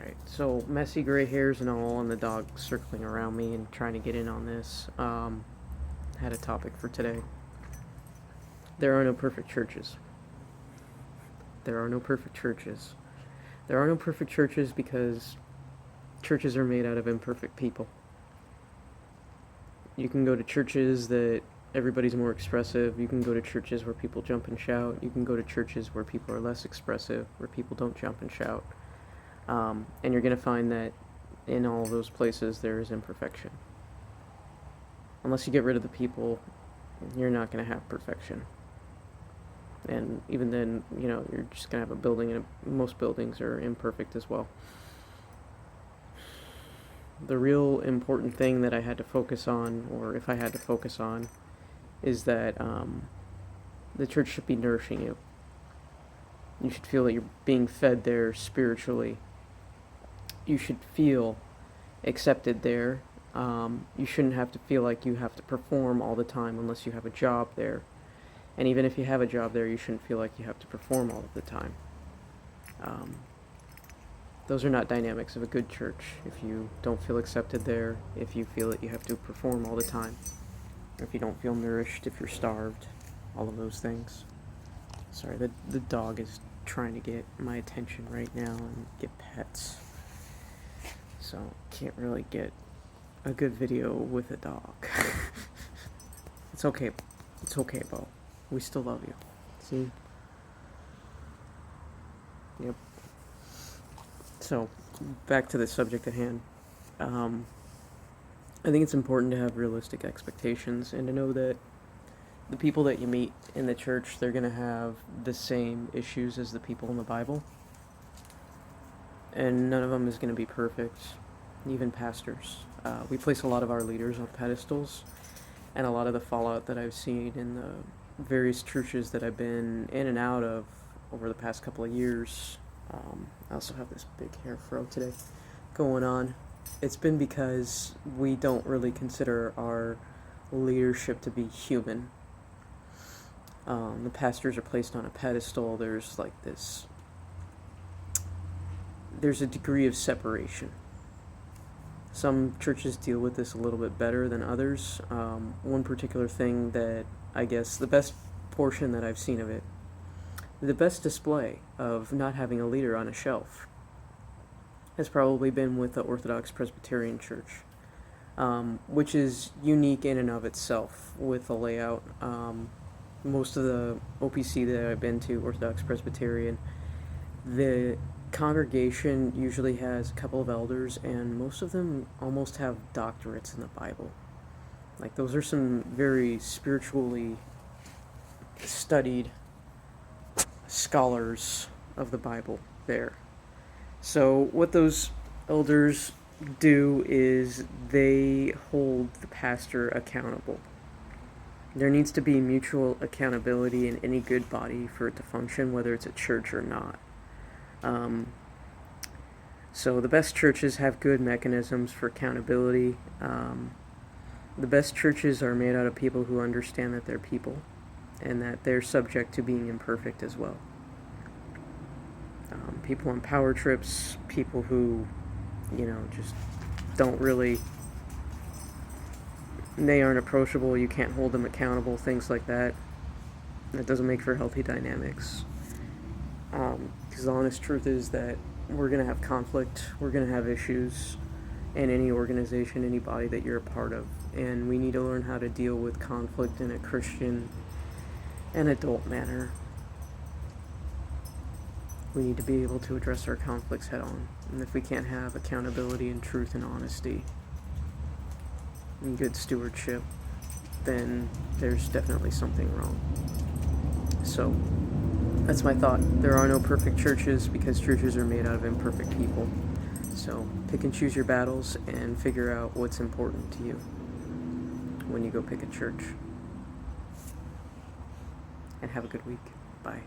Alright, so messy gray hairs and all, and the dog circling around me and trying to get in on this. Had a topic for today. There are no perfect churches. There are no perfect churches. There are no perfect churches because churches are made out of imperfect people. You can go to churches that everybody's more expressive. You can go to churches where people jump and shout. You can go to churches where people are less expressive, where people don't jump and shout. And you're going to find that in all those places there is imperfection. Unless you get rid of the people, you're not going to have perfection. And even then, you're just going to have a building, and most buildings are imperfect as well. The real important thing that I had to focus on, or if I had to focus on, is that the church should be nourishing you. You should feel that you're being fed there spiritually. You should feel accepted there. You shouldn't have to feel like you have to perform all the time unless you have a job there. And even if you have a job there, you shouldn't feel like you have to perform all of the time. Those are not dynamics of a good church. If you don't feel accepted there, if you feel that you have to perform all the time, if you don't feel nourished, if you're starved, all of those things. Sorry, the dog is trying to get my attention right now and get pets. So, can't really get a good video with a dog. It's okay. It's okay, Bo. We still love you. See? Yep. So, back to the subject at hand. I think it's important to have realistic expectations and to know that the people that you meet in the church, they're going to have the same issues as the people in the Bible. And none of them is going to be perfect, even pastors. We place a lot of our leaders on pedestals, and a lot of the fallout that I've seen in the various churches that I've been in and out of over the past couple of years. I also have this big hair fro today going on. It's been because we don't really consider our leadership to be human. The pastors are placed on a pedestal. There's a degree of separation. Some churches deal with this a little bit better than others. One particular thing that I guess the best portion that I've seen of it, the best display of not having a leader on a shelf, has probably been with the Orthodox Presbyterian Church, which is unique in and of itself with the layout. Most of the OPC that I've been to, Orthodox Presbyterian, the congregation usually has a couple of elders, and most of them almost have doctorates in the Bible. Like, those are some very spiritually studied scholars of the Bible there. So what those elders do is they hold the pastor accountable. There needs to be mutual accountability in any good body for it to function, whether it's a church or not. So the best churches have good mechanisms for accountability. The best churches are made out of people who understand that they're people and that they're subject to being imperfect as well. People on power trips, people who, just don't really, they aren't approachable, you can't hold them accountable, things like that. That doesn't make for healthy dynamics. Because the honest truth is that we're going to have conflict, we're going to have issues in any organization, any body that you're a part of. And we need to learn how to deal with conflict in a Christian and adult manner. We need to be able to address our conflicts head on. And if we can't have accountability and truth and honesty and good stewardship, then there's definitely something wrong. So, that's my thought. There are no perfect churches because churches are made out of imperfect people. So, pick and choose your battles and figure out what's important to you when you go pick a church. And have a good week. Bye.